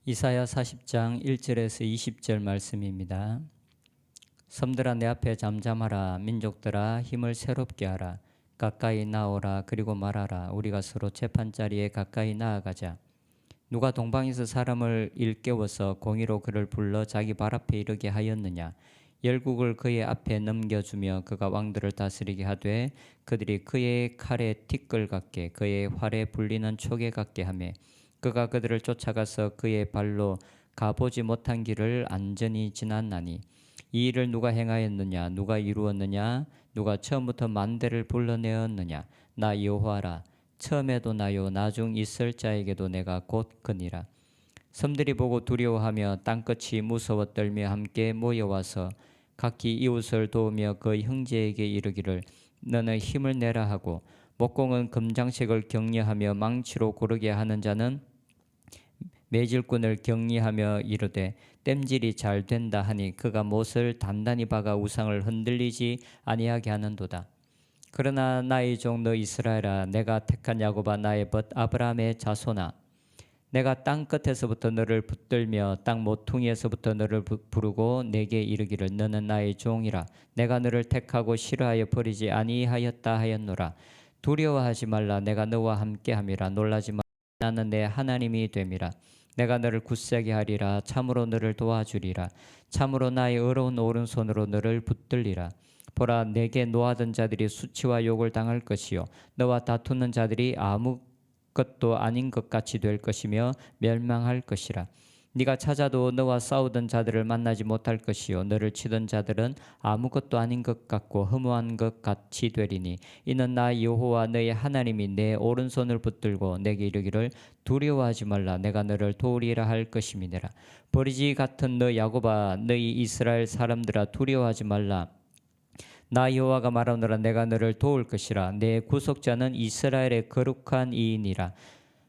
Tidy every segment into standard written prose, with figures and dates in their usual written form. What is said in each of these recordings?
이사야 40장 1절에서 20절 말씀입니다. 섬들아 내 앞에 잠잠하라. 민족들아 힘을 새롭게 하라. 가까이 나오라. 그리고 말하라. 우리가 서로 재판자리에 가까이 나아가자. 누가 동방에서 사람을 일깨워서 공의로 그를 불러 자기 발 앞에 이르게 하였느냐. 열국을 그의 앞에 넘겨주며 그가 왕들을 다스리게 하되 그들이 그의 칼에 티끌 같게 그의 활에 불리는 촉에 같게 하며 그가 그들을 쫓아가서 그의 발로 가보지 못한 길을 안전히 지났나니 이 일을 누가 행하였느냐. 누가 이루었느냐. 누가 처음부터 만대를 불러내었느냐. 나 여호와라. 처음에도 나요 나중 있을 자에게도 내가 곧 그니라. 섬들이 보고 두려워하며 땅끝이 무서워 떨며 함께 모여와서 각기 이웃을 도우며 그 형제에게 이르기를 너는 힘을 내라 하고 목공은 금장색을 격려하며 망치로 고르게 하는 자는 매질꾼을 격리하며 이르되 땜질이 잘 된다 하니 그가 못을 단단히 박아 우상을 흔들리지 아니하게 하는도다. 그러나 나의 종 너 이스라엘아, 내가 택한 야곱아, 나의 벗 아브라함의 자손아, 내가 땅 끝에서부터 너를 붙들며 땅 모퉁이에서부터 너를 부르고 내게 이르기를 너는 나의 종이라. 내가 너를 택하고 싫어하여 버리지 아니하였다 하였노라. 두려워하지 말라. 내가 너와 함께함이라. 놀라지 말라. 나는 내 하나님이 됨이라. 내가 너를 굳세게 하리라. 참으로 너를 도와주리라. 참으로 나의 의로운 오른손으로 너를 붙들리라. 보라, 내게 노하던 자들이 수치와 욕을 당할 것이요 너와 다투는 자들이 아무것도 아닌 것 같이 될 것이며 멸망할 것이라. 네가 찾아도 너와 싸우던 자들을 만나지 못할 것이요 너를 치던 자들은 아무것도 아닌 것 같고 허무한 것 같이 되리니 이는 나 여호와 너의 하나님이 내 오른손을 붙들고 내게 이르기를 두려워하지 말라. 내가 너를 도우리라 할 것임이니라. 버리지 같은 너 야곱아, 너희 이스라엘 사람들아, 두려워하지 말라. 나 여호와가 말하노라. 내가 너를 도울 것이라. 내 구속자는 이스라엘의 거룩한 이인이라.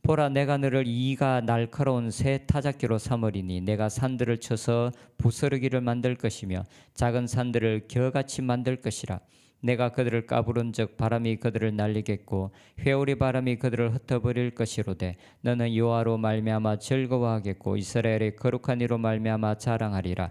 보라, 내가 너를 이가 날카로운 새 타작기로 삼으리니 내가 산들을 쳐서 부스러기를 만들 것이며 작은 산들을 겨같이 만들 것이라. 내가 그들을 까부른즉 바람이 그들을 날리겠고 회오리 바람이 그들을 흩어버릴 것이로되 너는 여호와로 말미암아 즐거워하겠고 이스라엘의 거룩한 이로 말미암아 자랑하리라.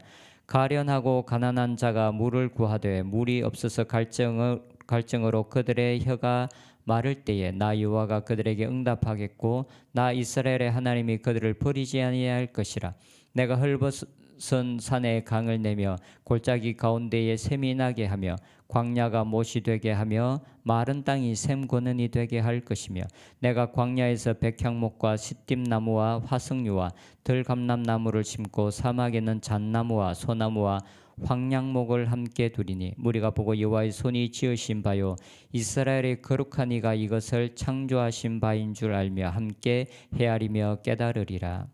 가련하고 가난한 자가 물을 구하되 물이 없어서 갈증으로 그들의 혀가 마를 때에 나 여호와가 그들에게 응답하겠고 나 이스라엘의 하나님이 그들을 버리지 아니할 것이라. 내가 헐벗은 산에 강을 내며 골짜기 가운데에 샘이 나게 하며 광야가 못이 되게 하며 마른 땅이 샘 고는이 되게 할 것이며 내가 광야에서 백향목과 시띠나무와 화석류와 들감람나무를 심고 사막에는 잣나무와 소나무와 황량목을 함께 두리니 무리가 보고 여호와의 손이 지으신 바요 이스라엘의 거룩한 이가 이것을 창조하신 바인 줄 알며 함께 헤아리며 깨달으리라.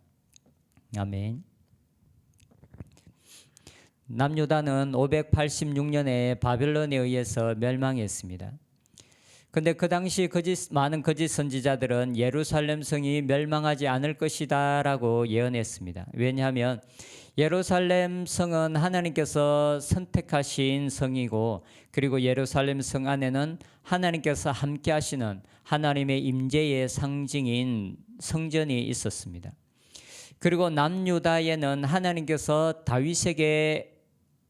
아멘. 남유다는 586년에 바벨론에 의해서 멸망했습니다. 근데 그 당시 많은 거짓 선지자들은 예루살렘 성이 멸망하지 않을 것이다라고 예언했습니다. 왜냐하면 예루살렘 성은 하나님께서 선택하신 성이고 그리고 예루살렘 성 안에는 하나님께서 함께 하시는 하나님의 임재의 상징인 성전이 있었습니다. 그리고 남유다에는 하나님께서 다윗에게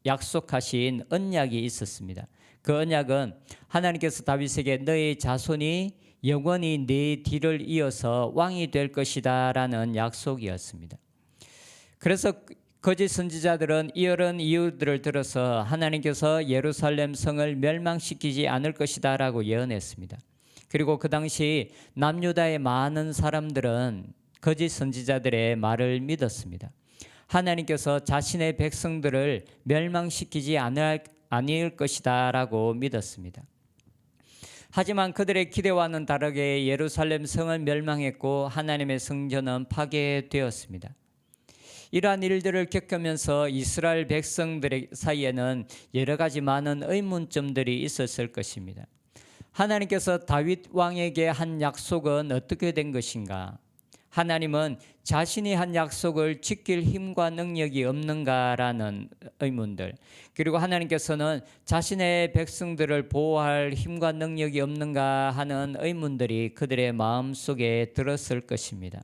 약속하신 언약이 있었습니다. 그 언약은 하나님께서 다윗에게 너의 자손이 영원히 네 뒤를 이어서 왕이 될 것이다 라는 약속이었습니다. 그래서 거짓 선지자들은 이런 이유들을 들어서 하나님께서 예루살렘 성을 멸망시키지 않을 것이다 라고 예언했습니다. 그리고 그 당시 남유다의 많은 사람들은 거짓 선지자들의 말을 믿었습니다. 하나님께서 자신의 백성들을 멸망시키지 아닐 것이다 라고 믿었습니다. 하지만 그들의 기대와는 다르게 예루살렘 성은 멸망했고 하나님의 성전은 파괴되었습니다. 이러한 일들을 겪으면서 이스라엘 백성들 사이에는 여러 가지 많은 의문점들이 있었을 것입니다. 하나님께서 다윗 왕에게 한 약속은 어떻게 된 것인가? 하나님은 자신이 한 약속을 지킬 힘과 능력이 없는가라는 의문들, 그리고 하나님께서는 자신의 백성들을 보호할 힘과 능력이 없는가 하는 의문들이 그들의 마음속에 들었을 것입니다.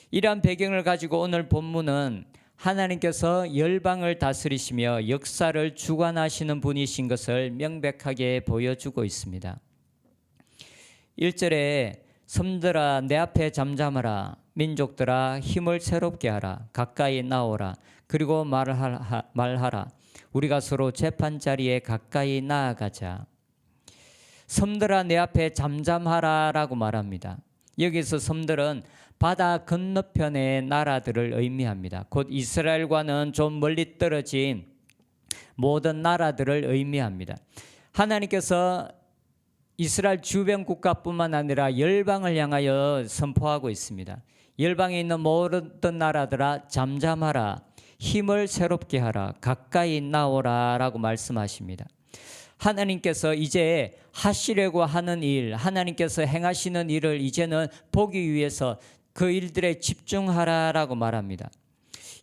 이러한 배경을 가지고 오늘 본문은 하나님께서 열방을 다스리시며 역사를 주관하시는 분이신 것을 명백하게 보여주고 있습니다. 1절에 섬들아 내 앞에 잠잠하라, 민족들아 힘을 새롭게 하라, 가까이 나오라, 그리고 말하라. 우리가 서로 재판자리에 가까이 나아가자. 섬들아 내 앞에 잠잠하라 라고 말합니다. 여기서 섬들은 바다 건너편의 나라들을 의미합니다. 곧 이스라엘과는 좀 멀리 떨어진 모든 나라들을 의미합니다. 하나님께서 이스라엘 주변 국가뿐만 아니라 열방을 향하여 선포하고 있습니다. 열방에 있는 모든 나라들아 잠잠하라, 힘을 새롭게 하라, 가까이 나오라 라고 말씀하십니다. 하나님께서 이제 하시려고 하는 일, 하나님께서 행하시는 일을 이제는 보기 위해서 그 일들에 집중하라라고 말합니다.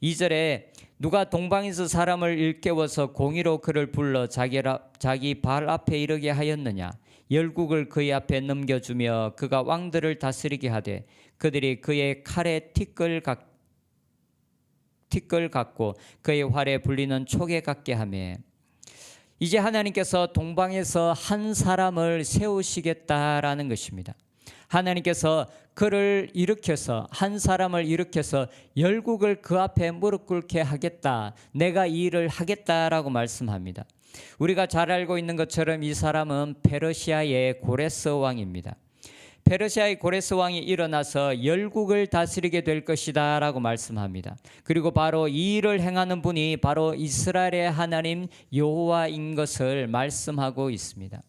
2절에 누가 동방에서 사람을 일깨워서 공의로 그를 불러 자기 발 앞에 이르게 하였느냐, 열국을 그의 앞에 넘겨주며 그가 왕들을 다스리게 하되 그들이 그의 칼에 티끌 갖고 그의 활에 불리는 촉에 갖게 하며. 이제 하나님께서 동방에서 한 사람을 세우시겠다라는 것입니다. 하나님께서 그를 일으켜서, 한 사람을 일으켜서 열국을 그 앞에 무릎 꿇게 하겠다, 내가 이 일을 하겠다라고 말씀합니다. 우리가 잘 알고 있는 것처럼 이 사람은 페르시아의 고레스 왕입니다. 페르시아의 고레스 왕이 일어나서 열국을 다스리게 될 것이다 라고 말씀합니다. 그리고 바로 이 일을 행하는 분이 바로 이스라엘의 하나님 여호와인 것을 말씀하고 있습니다.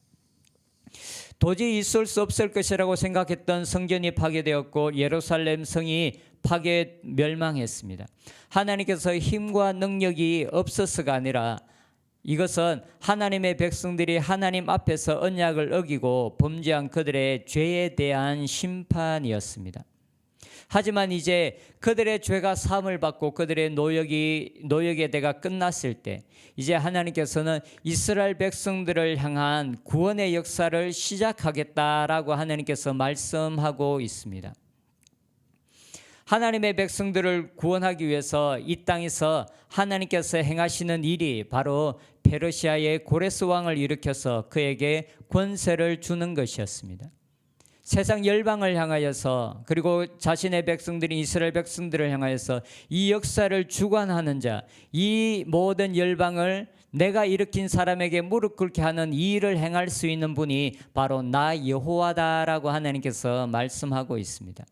도저히 있을 수 없을 것이라고 생각했던 성전이 파괴되었고 예루살렘 성이 멸망했습니다. 하나님께서 힘과 능력이 없어서가 아니라 이것은 하나님의 백성들이 하나님 앞에서 언약을 어기고 범죄한 그들의 죄에 대한 심판이었습니다. 하지만 이제 그들의 죄가 사함을 받고 그들의 노역의 때가 끝났을 때 이제 하나님께서는 이스라엘 백성들을 향한 구원의 역사를 시작하겠다라고 하나님께서 말씀하고 있습니다. 하나님의 백성들을 구원하기 위해서 이 땅에서 하나님께서 행하시는 일이 바로 페르시아의 고레스 왕을 일으켜서 그에게 권세를 주는 것이었습니다. 세상 열방을 향하여서, 그리고 자신의 백성들인 이스라엘 백성들을 향하여서 이 역사를 주관하는 자, 이 모든 열방을 내가 일으킨 사람에게 무릎 꿇게 하는 이 일을 행할 수 있는 분이 바로 나 여호와다라고 하나님께서 말씀하고 있습니다.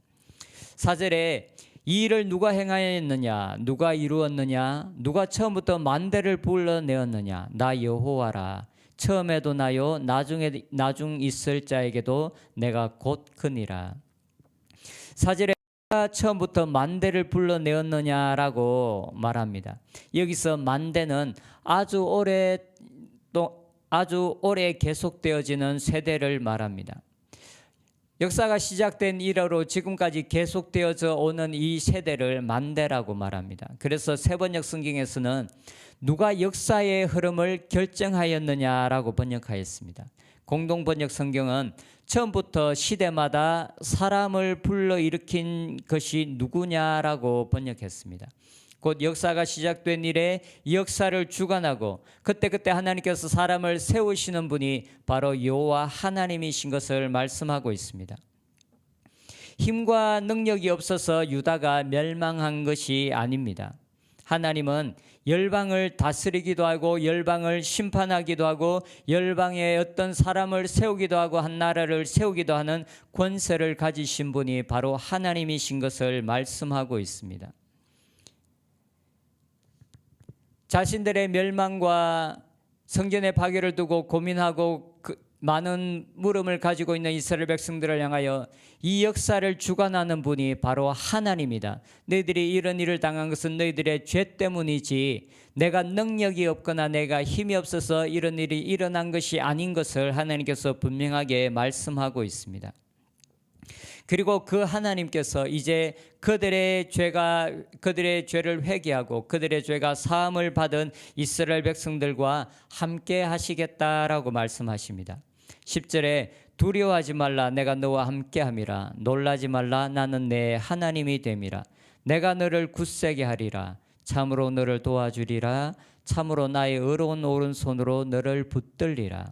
4절에 이 일을 누가 행하였느냐, 누가 이루었느냐, 누가 처음부터 만대를 불러내었느냐, 나 여호와라. 처음에도 나요, 나중 있을 자에게도 내가 곧 그니라. 4절에 누가 처음부터 만대를 불러내었느냐라고 말합니다. 여기서 만대는 아주 오래 계속되어지는 세대를 말합니다. 역사가 시작된 이래로 지금까지 계속되어져 오는 이 세대를 만대라고 말합니다. 그래서 세번역 성경에서는 누가 역사의 흐름을 결정하였느냐라고 번역하였습니다. 공동번역 성경은 처음부터 시대마다 사람을 불러일으킨 것이 누구냐라고 번역했습니다. 곧 역사가 시작된 이래 역사를 주관하고 그때 하나님께서 사람을 세우시는 분이 바로 여호와 하나님이신 것을 말씀하고 있습니다. 힘과 능력이 없어서 유다가 멸망한 것이 아닙니다. 하나님은 열방을 다스리기도 하고 열방을 심판하기도 하고 열방에 어떤 사람을 세우기도 하고 한 나라를 세우기도 하는 권세를 가지신 분이 바로 하나님이신 것을 말씀하고 있습니다. 자신들의 멸망과 성전의 파괴를 두고 고민하고 많은 물음을 가지고 있는 이스라엘 백성들을 향하여 이 역사를 주관하는 분이 바로 하나님이다. 너희들이 이런 일을 당한 것은 너희들의 죄 때문이지 내가 능력이 없거나 내가 힘이 없어서 이런 일이 일어난 것이 아닌 것을 하나님께서 분명하게 말씀하고 있습니다. 그리고 그 하나님께서 이제 그들의 죄를 회개하고 그들의 죄가 사함을 받은 이스라엘 백성들과 함께 하시겠다라고 말씀하십니다. 10절에 두려워하지 말라, 내가 너와 함께 함이라. 놀라지 말라, 나는 내 하나님이 됨이라. 내가 너를 굳세게 하리라. 참으로 너를 도와주리라. 참으로 나의 의로운 오른손으로 너를 붙들리라.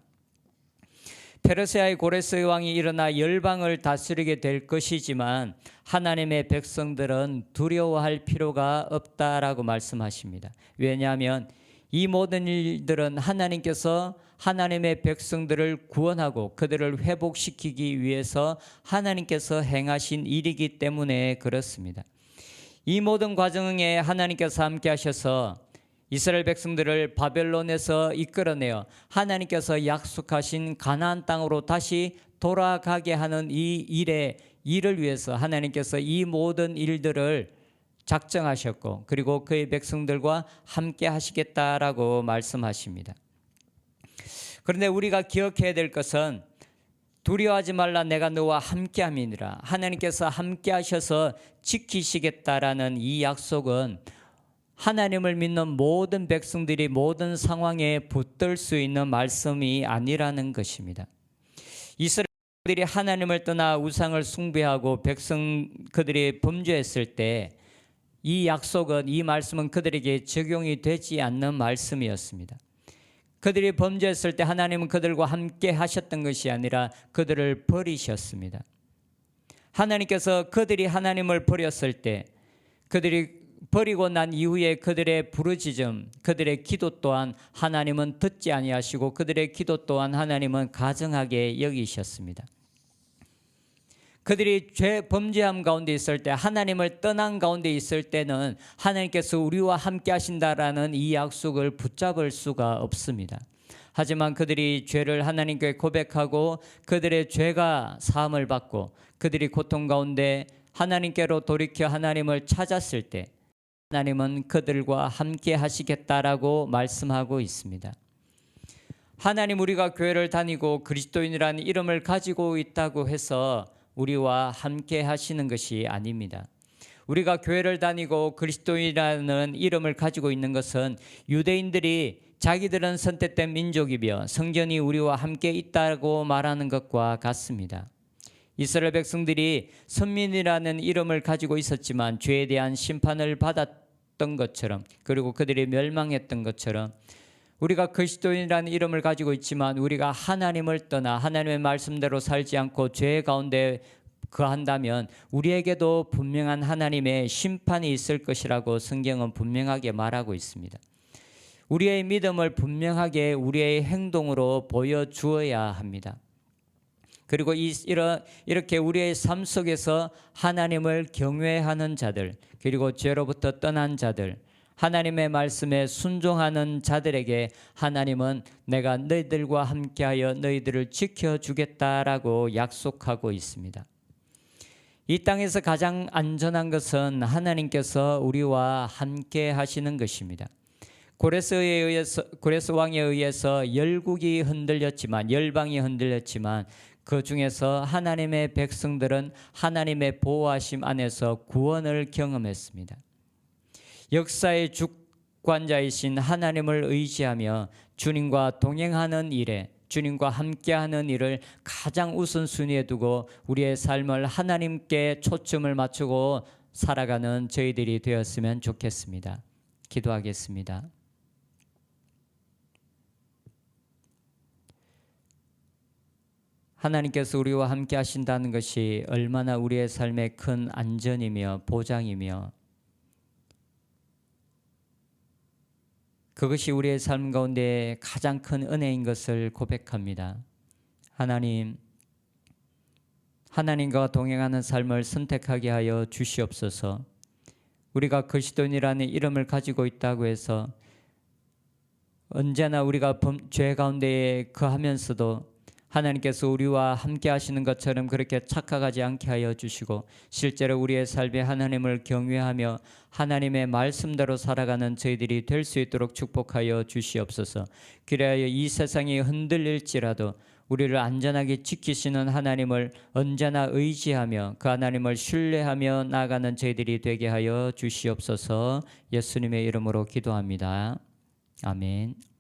페르시아의 고레스 왕이 일어나 열방을 다스리게 될 것이지만 하나님의 백성들은 두려워할 필요가 없다라고 말씀하십니다. 왜냐하면 이 모든 일들은 하나님께서 하나님의 백성들을 구원하고 그들을 회복시키기 위해서 하나님께서 행하신 일이기 때문에 그렇습니다. 이 모든 과정에 하나님께서 함께 하셔서 이스라엘 백성들을 바벨론에서 이끌어내어 하나님께서 약속하신 가나안 땅으로 다시 돌아가게 하는 이 일을 위해서 하나님께서 이 모든 일들을 작정하셨고 그리고 그의 백성들과 함께 하시겠다라고 말씀하십니다. 그런데 우리가 기억해야 될 것은 두려워하지 말라 내가 너와 함께함이니라. 하나님께서 함께 하셔서 지키시겠다라는 이 약속은 하나님을 믿는 모든 백성들이 모든 상황에 붙들 수 있는 말씀이 아니라는 것입니다. 이스라엘들이 하나님을 떠나 우상을 숭배하고 그들이 범죄했을 때 이 약속은 이 말씀은 그들에게 적용이 되지 않는 말씀이었습니다. 그들이 범죄했을 때 하나님은 그들과 함께 하셨던 것이 아니라 그들을 버리셨습니다. 하나님께서 그들이 하나님을 버렸을 때 그들이 버리고 난 이후에 그들의 부르짖음, 그들의 기도 또한 하나님은 듣지 아니하시고 그들의 기도 또한 하나님은 가증하게 여기셨습니다. 그들이 범죄함 가운데 있을 때 하나님을 떠난 가운데 있을 때는 하나님께서 우리와 함께 하신다라는 이 약속을 붙잡을 수가 없습니다. 하지만 그들이 죄를 하나님께 고백하고 그들의 죄가 사함을 받고 그들이 고통 가운데 하나님께로 돌이켜 하나님을 찾았을 때 하나님은 그들과 함께 하시겠다라고 말씀하고 있습니다. 하나님 우리가 교회를 다니고 그리스도인이라는 이름을 가지고 있다고 해서 우리와 함께 하시는 것이 아닙니다. 우리가 교회를 다니고 그리스도인이라는 이름을 가지고 있는 것은 유대인들이 자기들은 선택된 민족이며 성전이 우리와 함께 있다고 말하는 것과 같습니다. 이스라엘 백성들이 선민이라는 이름을 가지고 있었지만 죄에 대한 심판을 받았던 것처럼 그리고 그들이 멸망했던 것처럼 우리가 그리스도인이라는 이름을 가지고 있지만 우리가 하나님을 떠나 하나님의 말씀대로 살지 않고 죄 가운데 거한다면 우리에게도 분명한 하나님의 심판이 있을 것이라고 성경은 분명하게 말하고 있습니다. 우리의 믿음을 분명하게 우리의 행동으로 보여주어야 합니다. 그리고 이렇게 우리의 삶 속에서 하나님을 경외하는 자들 그리고 죄로부터 떠난 자들 하나님의 말씀에 순종하는 자들에게 하나님은 내가 너희들과 함께하여 너희들을 지켜주겠다라고 약속하고 있습니다. 이 땅에서 가장 안전한 것은 하나님께서 우리와 함께 하시는 것입니다. 고레스 왕에 의해서 열국이 흔들렸지만 열방이 흔들렸지만 그 중에서 하나님의 백성들은 하나님의 보호하심 안에서 구원을 경험했습니다. 역사의 주관자이신 하나님을 의지하며 주님과 동행하는 일에 주님과 함께하는 일을 가장 우선순위에 두고 우리의 삶을 하나님께 초점을 맞추고 살아가는 저희들이 되었으면 좋겠습니다. 기도하겠습니다. 하나님께서 우리와 함께 하신다는 것이 얼마나 우리의 삶에 큰 안전이며 보장이며 그것이 우리의 삶 가운데 가장 큰 은혜인 것을 고백합니다. 하나님과 동행하는 삶을 선택하게 하여 주시옵소서. 우리가 그리스도인이라는 이름을 가지고 있다고 해서 언제나 우리가 죄 가운데 거하면서도 하나님께서 우리와 함께 하시는 것처럼 그렇게 착각하지 않게 하여 주시고 실제로 우리의 삶에 하나님을 경외하며 하나님의 말씀대로 살아가는 저희들이 될 수 있도록 축복하여 주시옵소서. 그래야 이 세상이 흔들릴지라도 우리를 안전하게 지키시는 하나님을 언제나 의지하며 그 하나님을 신뢰하며 나아가는 저희들이 되게 하여 주시옵소서. 예수님의 이름으로 기도합니다. 아멘.